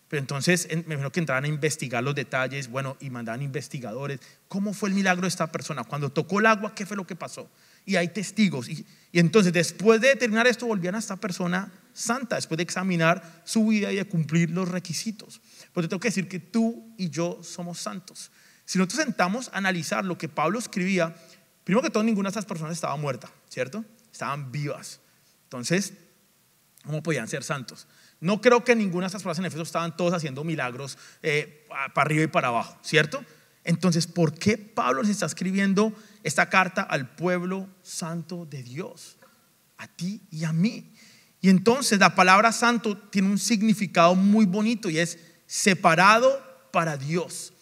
[SPEAKER 1] Pero entonces me imagino que entraban a investigar los detalles, bueno, y mandaban investigadores. ¿Cómo fue el milagro de esta persona? Cuando tocó el agua, ¿qué fue lo que pasó? Y hay testigos. Y entonces después de determinar esto, volvían a esta persona santa, después de examinar su vida y de cumplir los requisitos. Pero te tengo que decir que tú y yo somos santos. Si nosotros sentamos a analizar lo que Pablo escribía, primero que todo, ninguna de estas personas estaba muerta, ¿cierto? Estaban vivas. Entonces, ¿cómo podían ser santos? No creo que ninguna de estas personas en Éfeso estaban todos haciendo milagros para arriba y para abajo, ¿cierto? Entonces, ¿por qué Pablo les está escribiendo esta carta al pueblo santo de Dios? A ti y a mí. Y entonces la palabra santo tiene un significado muy bonito y es separado para Dios.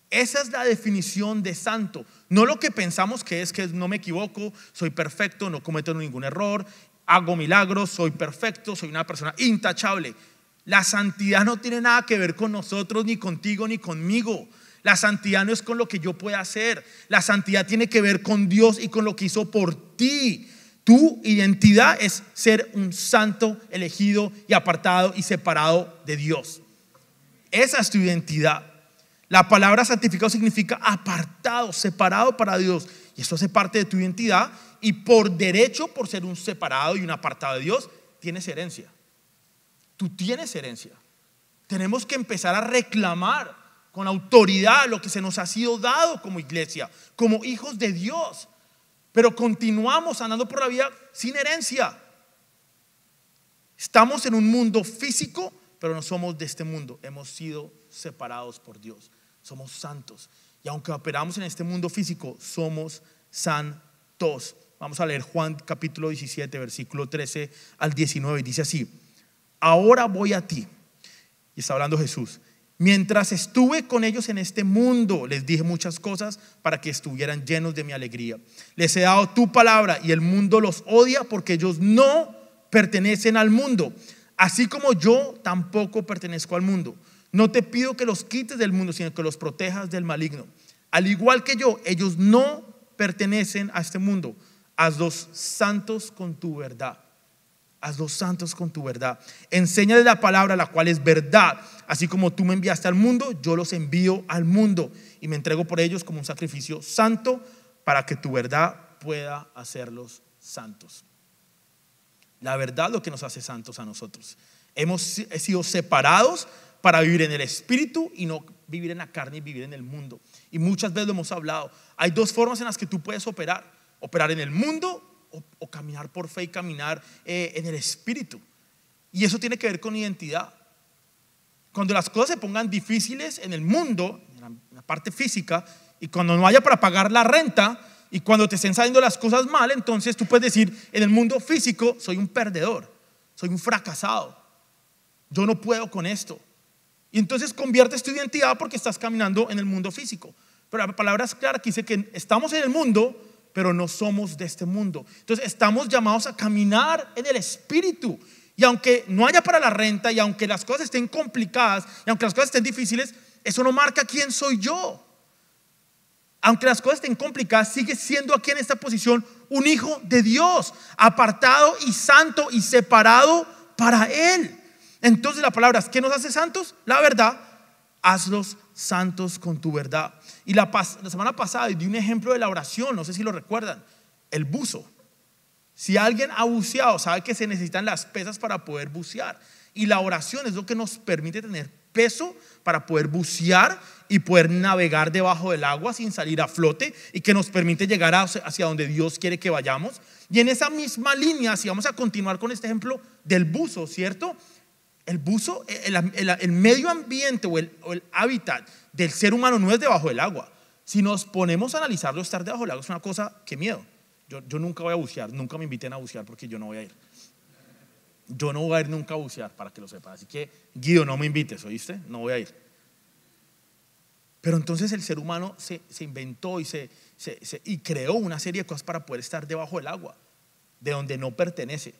[SPEAKER 1] Esa es la definición de santo. No lo que pensamos que es que no me equivoco, soy perfecto, no cometo ningún error, hago milagros, soy perfecto, soy una persona intachable. La santidad no tiene nada que ver con nosotros, ni contigo, ni conmigo. La santidad no es con lo que yo pueda hacer. La santidad tiene que ver con Dios y con lo que hizo por ti. Tu identidad es ser un santo elegido y apartado y separado de Dios. Esa es tu identidad. La palabra santificado significa apartado, separado para Dios. Y eso hace parte de tu identidad. Y por derecho, por ser un separado y un apartado de Dios, tienes herencia. Tú tienes herencia. Tenemos que empezar a reclamar con autoridad lo que se nos ha sido dado como iglesia, como hijos de Dios. Pero continuamos andando por la vida sin herencia. Estamos en un mundo físico, pero no somos de este mundo. Hemos sido separados por Dios. Somos santos. Y aunque operamos en este mundo físico, somos santos. Vamos a leer Juan capítulo 17, versículo 13 al 19. Y dice así: ahora voy a ti. Y está hablando Jesús. Mientras estuve con ellos en este mundo, les dije muchas cosas para que estuvieran llenos de mi alegría. Les he dado tu palabra y el mundo los odia porque ellos no pertenecen al mundo, así como yo tampoco pertenezco al mundo. No te pido que los quites del mundo, sino que los protejas del maligno. Al igual que yo, ellos no pertenecen a este mundo. Hazlos santos con tu verdad. Hazlos santos con tu verdad. Enséñales la palabra, la cual es verdad. Así como tú me enviaste al mundo, yo los envío al mundo y me entrego por ellos como un sacrificio santo para que tu verdad pueda hacerlos santos. La verdad es lo que nos hace santos a nosotros. Hemos sido separados para vivir en el espíritu y no vivir en la carne y vivir en el mundo. Y muchas veces lo hemos hablado. Hay dos formas en las que tú puedes operar en el mundo o caminar por fe y caminar en el espíritu. Y eso tiene que ver con identidad. Cuando las cosas se pongan difíciles en el mundo, en la parte física, y cuando no haya para pagar la renta, Y cuando te estén saliendo las cosas mal, entonces tú puedes decir, en el mundo físico soy un perdedor, soy un fracasado, yo no puedo con esto. Y entonces conviertes tu identidad porque estás caminando en el mundo físico. Pero la palabra es clara que dice que estamos en el mundo, pero no somos de este mundo. Entonces estamos llamados a caminar en el Espíritu. Y aunque no haya para la renta, y aunque las cosas estén complicadas, y aunque las cosas estén difíciles, eso no marca quién soy yo. Aunque las cosas estén complicadas, sigue siendo aquí en esta posición un hijo de Dios, apartado y santo y separado para Él. Entonces la palabra es, ¿qué nos hace santos? La verdad. Hazlos santos con tu verdad. Y la semana pasada di un ejemplo de la oración, no sé si lo recuerdan, el buzo. Si alguien ha buceado, sabe que se necesitan las pesas para poder bucear. Y la oración es lo que nos permite tener peso para poder bucear y poder navegar debajo del agua sin salir a flote, y que nos permite llegar hacia donde Dios quiere que vayamos. Y en esa misma línea, si vamos a continuar con este ejemplo del buzo, ¿cierto? El buzo, el medio ambiente o el hábitat del ser humano no es debajo del agua. Si nos ponemos a analizarlo, estar debajo del agua es una cosa que miedo. Yo nunca voy a bucear, nunca me inviten a bucear porque yo no voy a ir. Yo no voy a ir nunca a bucear, para que lo sepan. Así que, Guido, no me invites, ¿oíste? No voy a ir. Pero entonces el ser humano se inventó y creó una serie de cosas para poder estar debajo del agua, de donde no pertenece.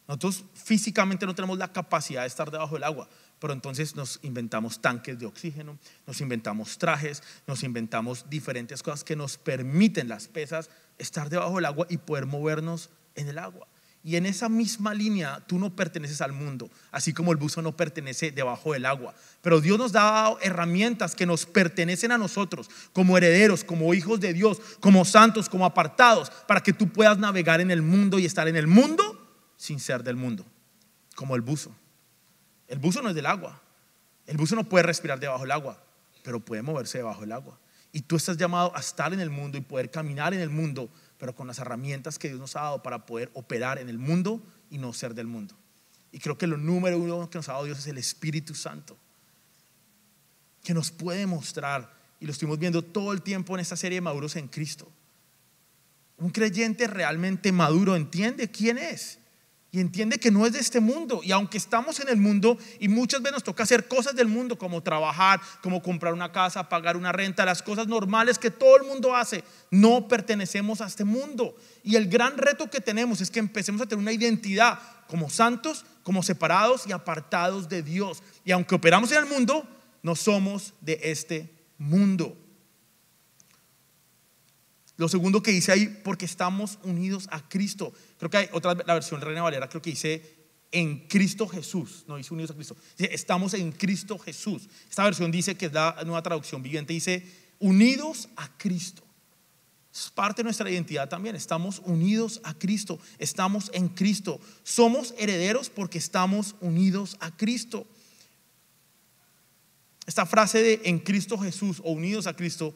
[SPEAKER 1] Nosotros físicamente no tenemos la capacidad de estar debajo del agua, pero entonces nos inventamos tanques de oxígeno, nos inventamos trajes, nos inventamos diferentes cosas que nos permiten, las pesas, estar debajo del agua y poder movernos en el agua. Y en esa misma línea tú no perteneces al mundo, así como el buzo no pertenece debajo del agua. Pero Dios nos ha dado herramientas que nos pertenecen a nosotros, como herederos, como hijos de Dios, como santos, como apartados, para que tú puedas navegar en el mundo y estar en el mundo sin ser del mundo, como el buzo. El buzo no es del agua. El buzo no puede respirar debajo del agua, pero puede moverse debajo del agua. Y tú estás llamado a estar en el mundo y poder caminar en el mundo, pero con las herramientas que Dios nos ha dado para poder operar en el mundo y no ser del mundo. Y creo que lo número uno que nos ha dado Dios es el Espíritu Santo, que nos puede mostrar, y lo estuvimos viendo todo el tiempo en esta serie de Maduros en Cristo. Un creyente realmente maduro entiende quién es y entiende que no es de este mundo. Y aunque estamos en el mundo y muchas veces nos toca hacer cosas del mundo, como trabajar, como comprar una casa, pagar una renta, las cosas normales que todo el mundo hace, no pertenecemos a este mundo. Y el gran reto que tenemos es que empecemos a tener una identidad como santos, como separados y apartados de Dios. Y aunque operamos en el mundo, no somos de este mundo. Lo segundo que dice ahí, porque estamos unidos a Cristo. Creo que hay otra, la versión Reina Valera, creo que dice en Cristo Jesús. No dice unidos a Cristo, dice estamos en Cristo Jesús. Esta versión dice, que es la nueva traducción viviente, dice unidos a Cristo. Es parte de nuestra identidad también. Estamos unidos a Cristo, estamos en Cristo. Somos herederos porque estamos unidos a Cristo. Esta frase de en Cristo Jesús o unidos a Cristo,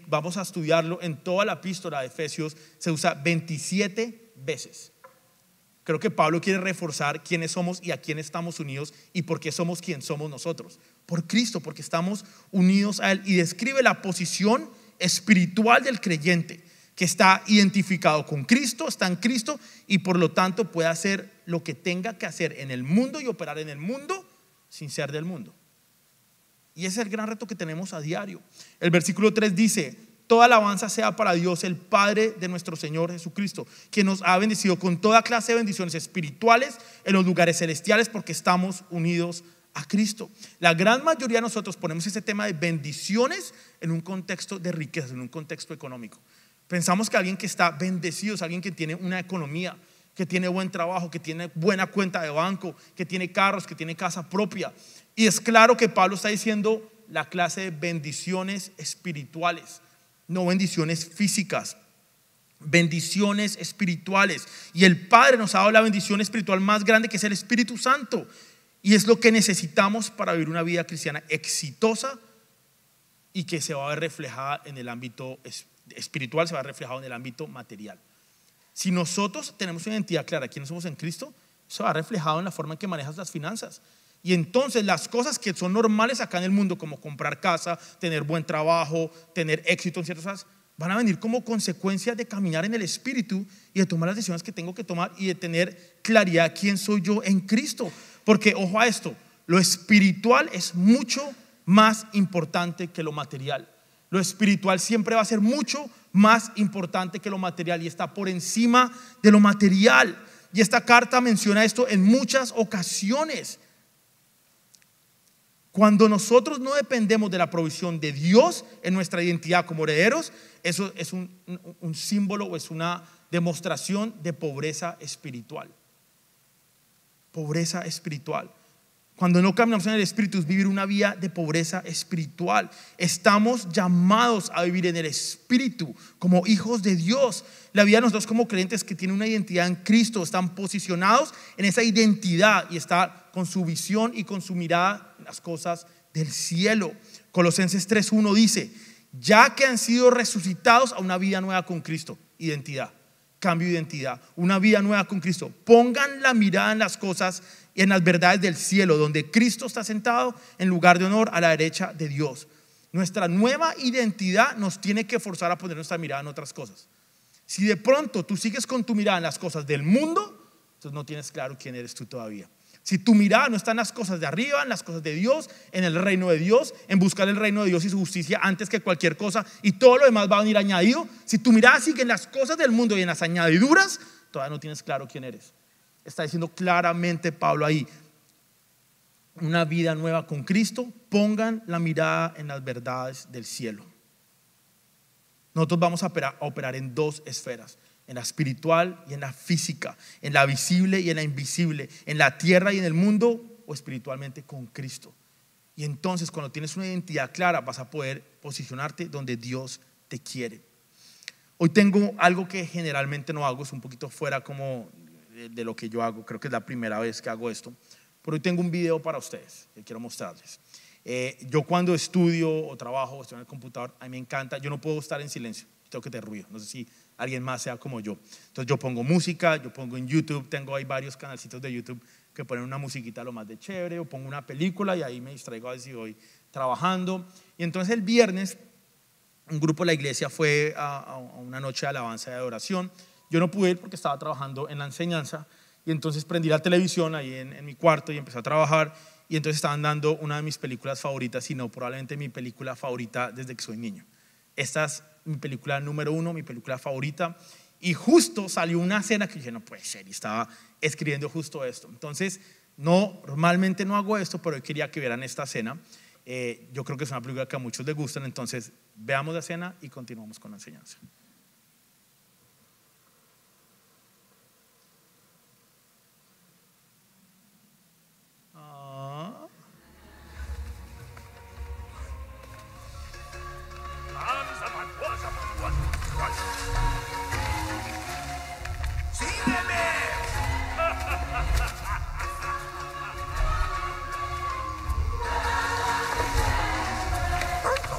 [SPEAKER 1] vamos a estudiarlo en toda la epístola de Efesios, se usa 27 veces. Creo que Pablo quiere reforzar quiénes somos y a quién estamos unidos y por qué somos quien somos nosotros. Por Cristo, porque estamos unidos a Él, y describe la posición espiritual del creyente, que está identificado con Cristo, está en Cristo, y por lo tanto puede hacer lo que tenga que hacer en el mundo y operar en el mundo sin ser del mundo. Y ese es el gran reto que tenemos a diario. El versículo 3 dice: toda alabanza sea para Dios, el Padre de nuestro Señor Jesucristo, que nos ha bendecido con toda clase de bendiciones espirituales en los lugares celestiales, porque estamos unidos a Cristo. La gran mayoría de nosotros ponemos este tema de bendiciones en un contexto de riqueza, en un contexto económico. Pensamos que alguien que está bendecido es alguien que tiene una economía, que tiene buen trabajo, que tiene buena cuenta de banco, que tiene carros, que tiene casa propia. Y es claro que Pablo está diciendo la clase de bendiciones espirituales, no bendiciones físicas, bendiciones espirituales. Y el Padre nos ha dado la bendición espiritual más grande, que es el Espíritu Santo. Y es lo que necesitamos para vivir una vida cristiana exitosa y que se va a ver reflejada en el ámbito espiritual, se va a ver reflejado en el ámbito material. Si nosotros tenemos una identidad clara, quiénes somos en Cristo, se va a ver reflejado en la forma en que manejas las finanzas. Y entonces las cosas que son normales acá en el mundo, como comprar casa, tener buen trabajo, tener éxito en ciertas cosas, van a venir como consecuencia de caminar en el Espíritu y de tomar las decisiones que tengo que tomar y de tener claridad quién soy yo en Cristo. Porque ojo a esto, lo espiritual es mucho más importante que lo material. Lo espiritual siempre va a ser mucho más importante que lo material y está por encima de lo material. Y esta carta menciona esto en muchas ocasiones. Cuando nosotros no dependemos de la provisión de Dios en nuestra identidad como herederos, eso es un símbolo o es una demostración de pobreza espiritual. Pobreza espiritual. Cuando no caminamos en el Espíritu es vivir una vida de pobreza espiritual. Estamos llamados a vivir en el Espíritu como hijos de Dios. La vida de nosotros como creyentes que tienen una identidad en Cristo, están posicionados en esa identidad y están con su visión y con su mirada en las cosas del cielo. Colosenses 3:1 dice: ya que han sido resucitados a una vida nueva con Cristo. Identidad, cambio de identidad, una vida nueva con Cristo. Pongan la mirada en las cosas y en las verdades del cielo, donde Cristo está sentado en lugar de honor a la derecha de Dios. Nuestra nueva identidad nos tiene que forzar a poner nuestra mirada en otras cosas. Si de pronto tú sigues con tu mirada en las cosas del mundo, entonces no tienes claro quién eres tú todavía. Si tu mirada no está en las cosas de arriba, en las cosas de Dios, en el reino de Dios, en buscar el reino de Dios y su justicia antes que cualquier cosa, y todo lo demás va a venir añadido. Si tu mirada sigue en las cosas del mundo y en las añadiduras, todavía no tienes claro quién eres. Está diciendo claramente Pablo ahí: una vida nueva con Cristo. Pongan la mirada en las verdades del cielo. Nosotros vamos a operar en dos esferas: en la espiritual y en la física, en la visible y en la invisible, en la tierra y en el mundo, o espiritualmente con Cristo. Y entonces cuando tienes una identidad clara vas a poder posicionarte donde Dios te quiere. Hoy tengo algo que generalmente no hago, es un poquito fuera como de lo que yo hago. Creo que es la primera vez que hago esto, pero hoy tengo un video para ustedes que quiero mostrarles. Yo cuando estudio o trabajo o estoy en el computador, a mí me encanta, yo no puedo estar en silencio, tengo que tener ruido. No sé si alguien más sea como yo. Entonces yo pongo música, yo pongo en YouTube, tengo ahí varios canalcitos de YouTube que ponen una musiquita lo más de chévere, o pongo una película y ahí me distraigo a ver si voy trabajando. Y entonces el viernes un grupo de la iglesia fue a una noche de alabanza y de adoración. Yo no pude ir porque estaba trabajando en la enseñanza, y entonces prendí la televisión ahí en mi cuarto y empecé a trabajar, y entonces estaban dando una de mis películas favoritas, si no probablemente mi película favorita desde que soy niño. Esta es mi película número 1, mi película favorita, y justo salió una escena que dije, no puede ser, y estaba escribiendo justo esto. Entonces normalmente no hago esto, pero hoy quería que vieran esta escena. Yo creo que es una película que a muchos les gustan, entonces veamos la escena y continuamos con la enseñanza.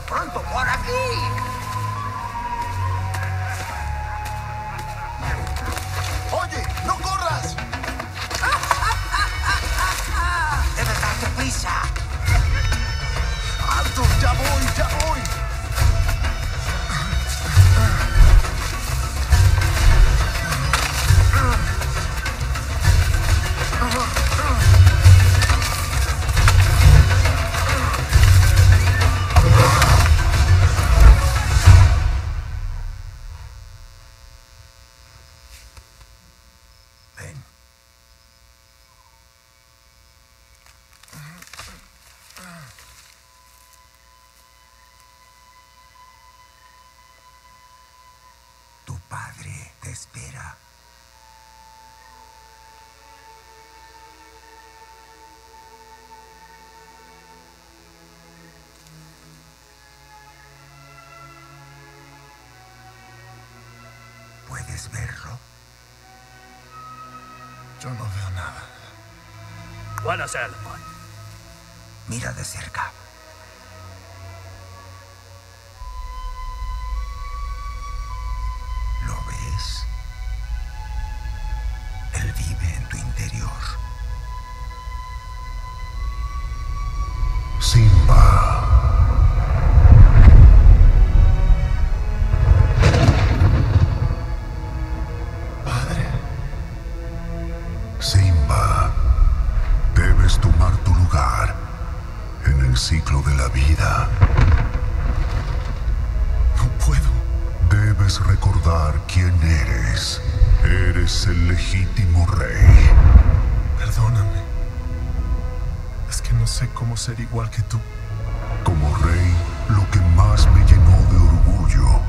[SPEAKER 2] ¡Pronto, por aquí! ¡Oye, no corras! ¡Debes darte prisa! ¡Alto! ¡Ya voy, ya voy! Tu padre te espera. ¿Puedes verlo? Yo no veo nada.
[SPEAKER 3] Buenas, Elmon.
[SPEAKER 2] Mira de cerca. ¿Lo ves? Él vive en tu interior. Simba.
[SPEAKER 4] debes recordar quién eres. Eres el legítimo rey.
[SPEAKER 5] Perdóname. Es que no sé cómo ser igual que tú.
[SPEAKER 4] Como rey, lo que más me llenó de orgullo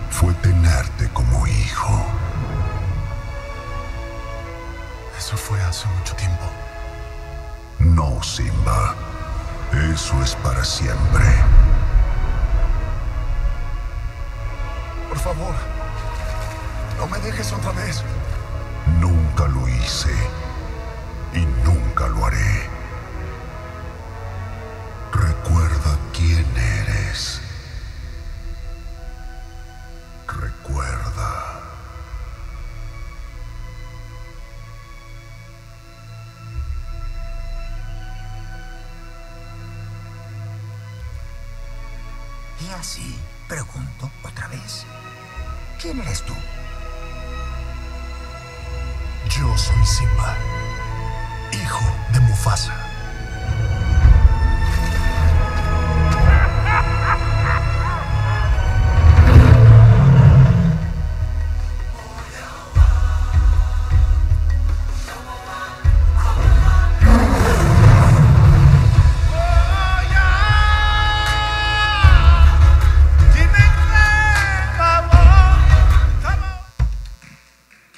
[SPEAKER 4] fue tenerte como hijo.
[SPEAKER 5] Eso fue hace mucho tiempo.
[SPEAKER 4] No, Simba. Eso es para siempre.
[SPEAKER 5] Por favor, no me dejes otra vez.
[SPEAKER 4] Nunca lo hice y nunca lo haré. Recuerda quién eres. Recuerda.
[SPEAKER 2] Y así, pregunto otra vez. ¿Quién eres tú?
[SPEAKER 5] Yo soy Simba, hijo de Mufasa.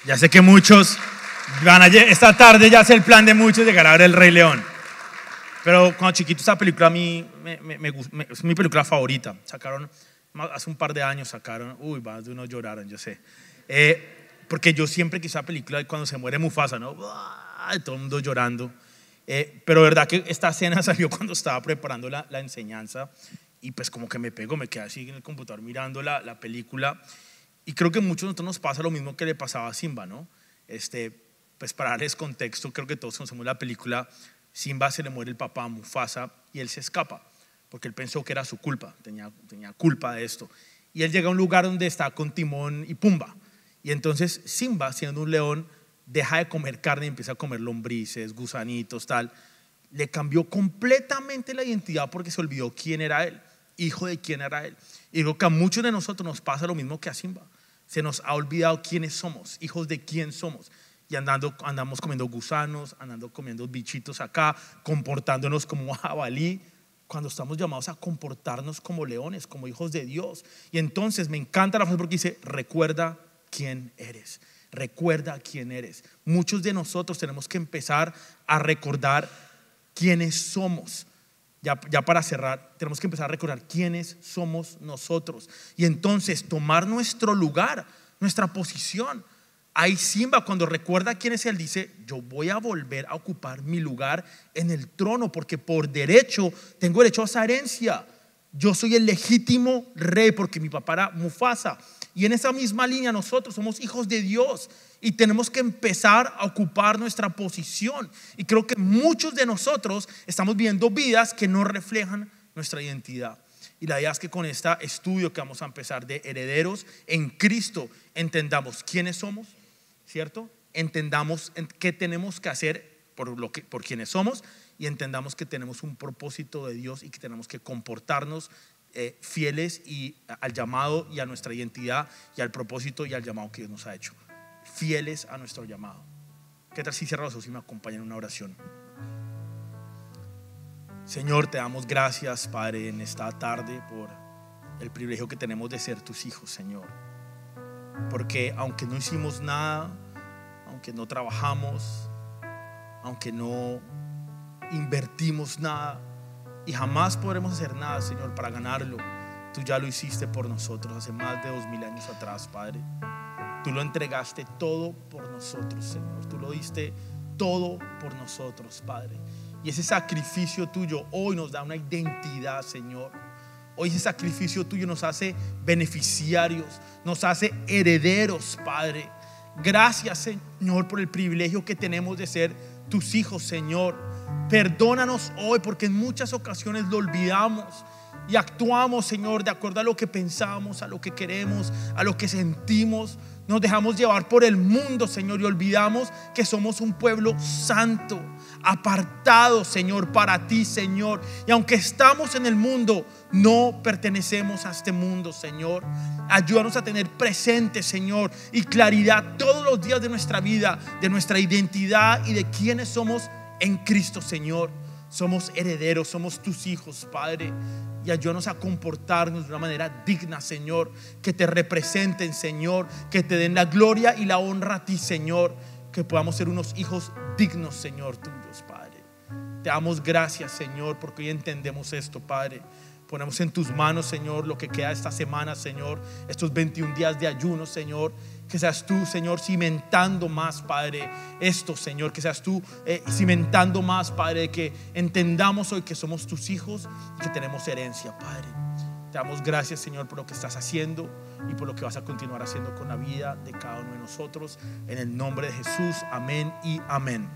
[SPEAKER 1] Ya sé que muchos van a esta tarde, ya sé el plan de muchos llegar a ver El Rey León. Pero cuando chiquito esta película a mí es mi película favorita. Sacaron, hace un par de años sacaron, más de unos lloraron, yo sé. Porque yo siempre quise esa película cuando se muere Mufasa, ¿no? Todo el mundo llorando. Pero verdad que esta escena salió cuando estaba preparando la enseñanza y pues como que me pegó, me quedé así en el computador mirando la película. Y creo que a muchos de nosotros nos pasa lo mismo que le pasaba a Simba, ¿no? Pues para darles contexto, creo que todos conocemos la película. Simba se le muere el papá a Mufasa y él se escapa porque él pensó que era su culpa, tenía culpa de esto. Y él llega a un lugar donde está con Timón y Pumba. Y entonces Simba, siendo un león, deja de comer carne y empieza a comer lombrices, gusanitos, tal. Le cambió completamente la identidad porque se olvidó quién era él, hijo de quién era él. Y creo que a muchos de nosotros nos pasa lo mismo que a Simba. Se nos ha olvidado quiénes somos, hijos de quién somos. Y andamos comiendo gusanos, andando comiendo bichitos acá, comportándonos como jabalí, cuando estamos llamados a comportarnos como leones, como hijos de Dios. Y entonces me encanta la frase porque dice, recuerda quién eres. Recuerda quién eres. Muchos de nosotros tenemos que empezar a recordar quiénes somos. Ya para cerrar, tenemos que empezar a recordar quiénes somos nosotros y entonces tomar nuestro lugar, nuestra posición. Ahí Simba, cuando recuerda quién es él, dice: yo voy a volver a ocupar mi lugar en el trono porque por derecho tengo derecho a esa herencia. Yo soy el legítimo rey porque mi papá era Mufasa. Y en esa misma línea nosotros somos hijos de Dios y tenemos que empezar a ocupar nuestra posición. Y creo que muchos de nosotros estamos viviendo vidas que no reflejan nuestra identidad. Y la idea es que con este estudio que vamos a empezar de herederos en Cristo entendamos quiénes somos, ¿cierto? Entendamos qué tenemos que hacer por quienes somos y entendamos que tenemos un propósito de Dios y que tenemos que comportarnos fieles al llamado y a nuestra identidad y al propósito y al llamado que Dios nos ha hecho. Fieles a nuestro llamado. ¿Qué tal si cierro los ojos y me acompañan en una oración? Señor, te damos gracias, Padre, en esta tarde por el privilegio que tenemos de ser tus hijos, Señor. Porque aunque no hicimos nada, aunque no trabajamos, aunque no invertimos nada y jamás podremos hacer nada, Señor, para ganarlo, tú ya lo hiciste por nosotros hace más de 2000 años atrás, Padre. Tú lo entregaste todo por nosotros, Señor. Tú lo diste todo por nosotros, Padre. Y ese sacrificio tuyo hoy nos da una identidad, Señor. Hoy ese sacrificio tuyo nos hace beneficiarios, nos hace herederos, Padre. Gracias, Señor, por el privilegio que tenemos de ser tus hijos, Señor. Perdónanos hoy porque en muchas ocasiones lo olvidamos y actuamos, Señor, de acuerdo a lo que pensamos, a lo que queremos, a lo que sentimos. Nos dejamos llevar por el mundo, Señor, y olvidamos que somos un pueblo santo, apartado, Señor, para ti, Señor. Y aunque estamos en el mundo, no pertenecemos a este mundo, Señor. Ayúdanos a tener presente, Señor, y claridad todos los días de nuestra vida, de nuestra identidad y de quiénes somos en Cristo, Señor. Somos herederos, somos tus hijos, Padre. Y ayúdanos a comportarnos de una manera digna, Señor, que te representen, Señor, que te den la gloria y la honra a ti, Señor, que podamos ser unos hijos dignos, Señor, tuyos, Padre. Te damos gracias, Señor, porque hoy entendemos esto, Padre. Ponemos en tus manos, Señor, lo que queda esta semana, Señor, estos 21 días de ayuno, Señor. Que seas tú, Señor, cimentando más, Padre, esto, Señor. Que seas tú cimentando más, Padre, que entendamos hoy que somos tus hijos y que tenemos herencia, Padre. Te damos gracias, Señor, por lo que estás haciendo y por lo que vas a continuar haciendo con la vida de cada uno de nosotros. En el nombre de Jesús, amén y amén.